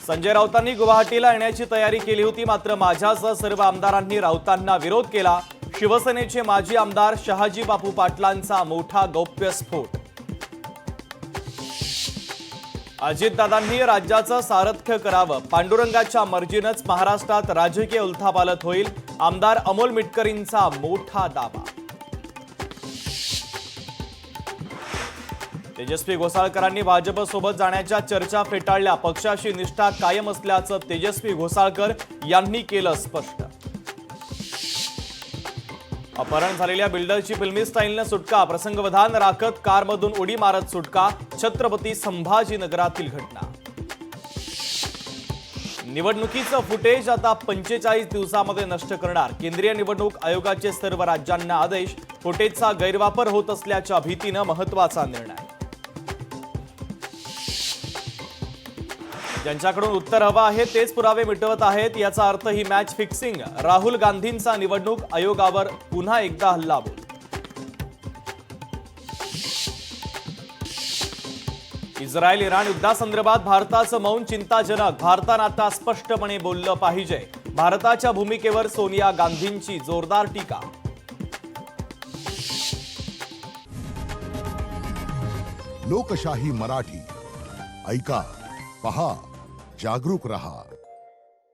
संजय राऊतांनी गुवाहाटीला येण्याची तयारी केली होती, मात्र माझ्यासह सर्व आमदारांनी राऊतांना विरोध केला। शिवसेनेचे माजी आमदार शहाजी बापू पाटलांचा मोठा गौप्यस्फोट। अजितदादांनी राज्याचं सारथ्य करावं, पांडुरंगाच्या मर्जीनंच महाराष्ट्रात राजकीय उलथापालथ होईल, आमदार अमोल मिटकरींचा मोठा दावा। तेजस्वी घोसाळकरांनी भाजपसोबत जाण्याच्या चर्चा फेटाळल्या, पक्षाशी निष्ठा कायम असल्याचं तेजस्वी घोसाळकर यांनी केलं स्पष्ट। अपहरण झालेल्या बिल्डरची फिल्मी स्टाईलनं सुटका, प्रसंगवधान राखत कारमधून उडी मारत सुटका, छत्रपती संभाजीनगरातील घटना। निवडणुकीचं फुटेज आता 45 दिवसांमध्ये नष्ट करणार, केंद्रीय निवडणूक आयोगाचे सर्व राज्यांना आदेश, फुटेजचा गैरवापर होत असल्याच्या भीतीनं महत्त्वाचा निर्णय। ज्यांच्याकडून उत्तर हवं आहे तेच पुरावे मिटवत आहेत, याचा अर्थ ही मॅच फिक्सिंग। राहुल गांधींचा निवडणूक आयोगावर पुन्हा एकदा हल्लाबोल। इस्रायल इराण युद्धासंदर्भात भारताचं मौन चिंताजनक, भारतानं आता स्पष्टपणे बोललं पाहिजे, भारताच्या भूमिकेवर सोनिया गांधींची जोरदार टीका। लोकशाही मराठी ऐका, पहा, जागरूक रहा।